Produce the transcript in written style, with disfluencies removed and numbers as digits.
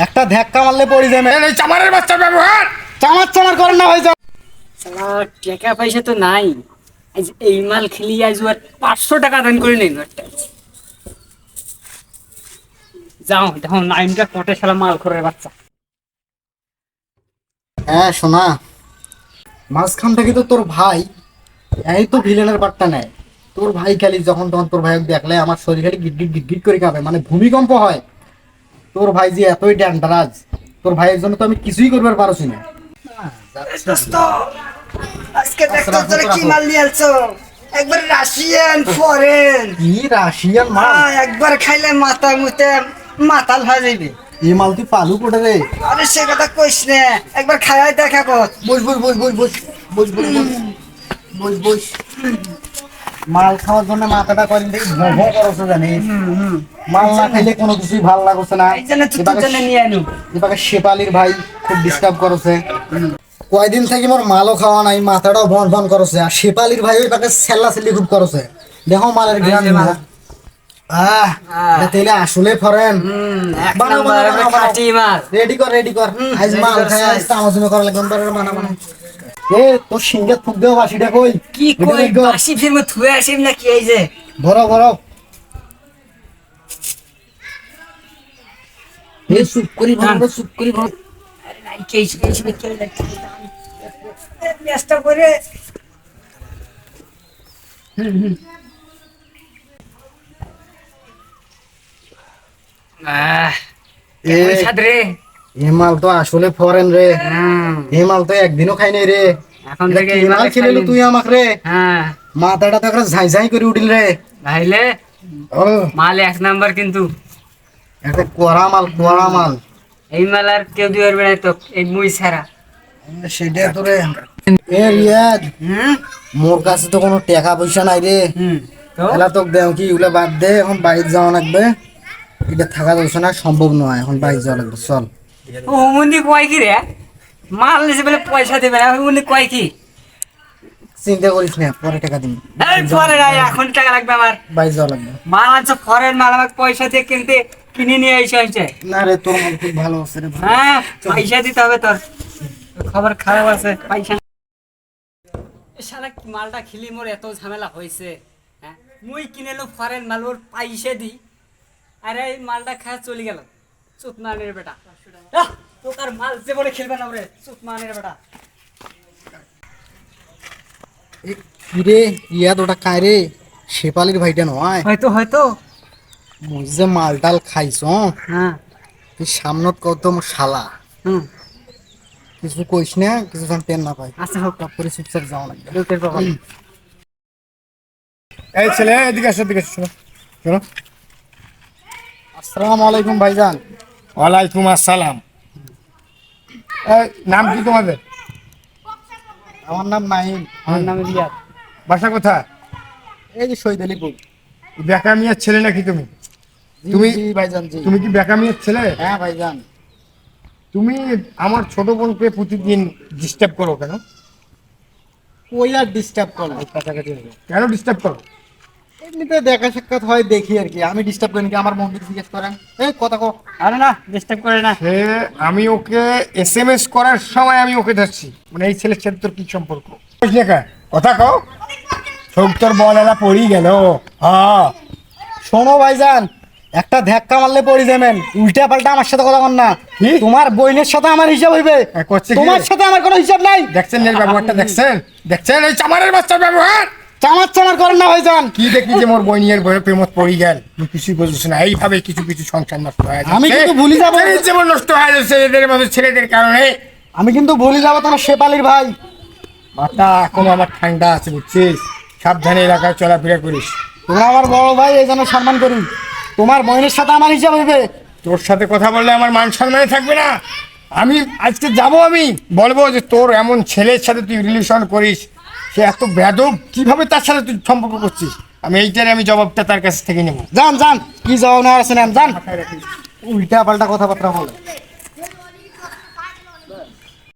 একটা ধাক্কা মারলে পড়ে যাবে। এই চামারের বাচ্চার ব্যবহার চামার চামার করেন না ভাইজান। শালা টাকা পয়সা তো নাই, আজ এই মাল খেলি আজ আর 500 টাকা দান করে নিন একটা। যাও দেখো নাইনটা কোটে শালা মাল করে বাচ্চা। হ্যাঁ শোনা, মাঝখান থেকে তো তোর ভাই এই তো ভিলেনের পাট্টা নেয়। তোর ভাই খালি যখন তখন তোর ভাই দেখলে আমার শরীর খালি গিট গিট গিট গিট করে কাঁপে, মানে ভূমিকম্প হয়। তোর ভাই যে এতই ড্যান্ডারাজ, তোর ভাইয়ের জন্য তো আমি কিছুই করবার পারছি না। দোস্ত আজকে দেখতো তোরে কি মাল নিয়ে আলছো, একবার রাশিয়ান ফরেন। কি রাশিয়ান মাল? একবার খাইলে মাথা মুতে মাতাল হয়ে যাইবে। এই মাল তুই পালু কোটে রে? আরে সে কথা কইস না, একবার খাইয়াই দেখা কর। বস বস বস বস বস বস বস বস বস। মাল খাওয়ার জন্য মাথাটা করেন দেখি ভো করছে জানিস। মাল না খাইলে কোনো কিছুই ভালো লাগছে না। এই জন্য তুই তোর জন্য নিয়ে আনু। এবারে শেপালির ভাই খুব ডিস্টার্ব করছে। কয়দিন থেকে মোর মালও খাওয়া নাই, মাথাটাও ভন ভন করছে। আর শেপালির ভাই ওই পাকে সেল্লা সেল্লি খুব করছে। দেখো মালের গ্রাম তেলে আসলে ফরেন। এক নাম্বার খাঁটি মাল। রেডি কর রেডি কর, আজ মাল খাই আজ তামাজুমে করা লাগবে মানা মানা। এ তোর সিংহে ফুক দেও বাসিটা কই? কি কই বাসি ফিল্মে থুয়ে আসিম নাকি? এই যে ভরো ভরো। এ চুপ করি ভরো, চুপ করি ভরো। আরে নাই কেইছ কেইছ কেই লাগছে চেষ্টা করে। এ সাদরে এ মাল তো আসলে ফরেন রে। এই মাল তো একদিনও খাই নাই রে। এখন থেকে এই মাল খেলে তুই আমাক রে। হ্যাঁ মাথাটা তো একটা ঝাই ঝাই করে উঠিল রে। ভাইলে ও মাল এক নাম্বার, কিন্তু একটা কোরা মাল, কোরা মাল। এই মাল আর কেউ দিবার বেড়াই তো এই মুই ছাড়া। সেটা তো রে। এ রিয়াদ, মোর কাছে তো কোনো টাকা পয়সা নাই রে। তো এলা তো দেও কি ওগুলা বাদ দে, এখন বাইরে যাওয়া লাগবে। এটা থাকা যাচ্ছে না, সম্ভব নয়। এখন বাইরে যাওয়া লাগবে, চল। ও মুন্দি কয় কি রে, মাল নিছে বলে পয়সা দেবে না, মুন্দি কয় কি? চিন্তা করিস না, পরে টাকা দিবি। এই পরে নাই, এখন টাকা লাগবে আমার। বাইরে যাওয়া লাগবে। মাল আনছে ফরেন মাল, আমাকে পয়সা দিয়ে কিনতে কিনে নিয়ে এসে হয়েছে। না রে, তোর মাল খুব ভালো আছে রে। হ্যাঁ পয়সা দিতে হবে তোর, খবর খারাপ আছে পয়সা। শালা কি মালটা খিলি মোর এত ঝামেলা হয়েছে। হ্যাঁ মুই কিনেলো ফরেন মাল, ওর পয়সা দি, আরে এই মালটা খায় চলে গেল। চুত মানের বেটা, তোকার মাল যে বলে খেলবে না রে, চুত মানের বেটা। কি রে ইয়াদ, ওটা কায় রে? শেপালির ভাইটা নয়? হয়তো হয়তো মুই যে মাল টাল খাইছ, হ্যাঁ তুই সামনত কত মোর শালা। হুম কিছু কইস না, কিছু যেন টেন না পাই। আচ্ছা হোক, তারপরে চুপচাপ যাওয়া লাগবে। লোকের বাবা। এই ছেলে এদিকে আসো, এদিকে আসো, শোনো শোনো। আসসালামু আলাইকুম ভাইজান। ওয়ালাইকুম আসসালাম। এই নাম কি তোমাদের? আমার নাম নাইম। আমার নাম রিয়াদ। বাসা কোথায়? এই যে শহীদ আলীপুর। বেকা মিয়ার ছেলে নাকি তুমি? তুমি- জি ভাইজান, জি। তুমি কি বেকা মিয়ার ছেলে? হ্যাঁ ভাইজান। তুমি আমার ছোট বোনকে প্রতিদিন ডিস্টার্ব করো কেন? কই আর ডিস্টার্ব করো? কেন ডিস্টার্ব করো? এমনিতে দেখা সাক্ষাৎ হয়, দেখি আর কি। আমি ডিস্টার্ব করি কি? আমার বন্ধুকে জিজ্ঞেস করেন। এই কথা কো। আরে না, ডিস্টার্ব করে না। সে আমি ওকে SMS করার সময় আমি ওকে ধরছি, মানে এই ছেলের সাথে তোর কি সম্পর্ক? বুঝলে কা কথা কও, সব তোর বল এলা পড়ি গেল। হ্যাঁ শোনো ভাইজান, একটা ধাক্কা মারলে পড়ে যাবেন। উল্টা পাল্টা আমার সাথে কথা বল না। কি? তোমার বইনের সাথে আমার হিসাব হইবে, করছে কি? তোমার সাথে আমার কোনো হিসাব নাই। দেখছেন এর ব্যবহারটা, দেখছেন দেখছেন এই চামারের বাচ্চার ব্যবহার। চামার চামার করেন না ভাইজান। কি দেখি যে মোর বইনিয়ার বইয়ের প্রেমত পড়ি গেল, তুই কিছুই বুঝছিস না। এইভাবে কিছু কিছু সংসার নষ্ট হয়ে যাচ্ছে। আমি কিন্তু ভুলে যাবো। এই জীবন নষ্ট হয়ে যাচ্ছে এদের মতো ছেলেদের কারণে। আমি কিন্তু ভুলে যাবো তোমার শেপালির ভাই। মাথা এখনো আমার ঠান্ডা আছে, বুঝছিস? সাবধানে এলাকায় চলাফেরা করিস। তোমরা আমার বড় ভাই, এই জন্য সম্মান করি। তোমার বইনের সাথে আমার হিসাব হইবে। তোর সাথে কথা বললে আমার মান সম্মানে থাকবে না। আমি আজকে যাব, আমি বলবো যে তোর এমন ছেলের সাথে তুই রিলেশন করিস, সে এত বেদব, কিভাবে তার সাথে তুই সম্পর্ক করছিস। আমি এইটারে আমি জবাবটা তার কাছ থেকে নেব। যান যান, কি জবাব নেওয়ার আছে নেন, যান। উল্টা পাল্টা কথাবার্তা বলে।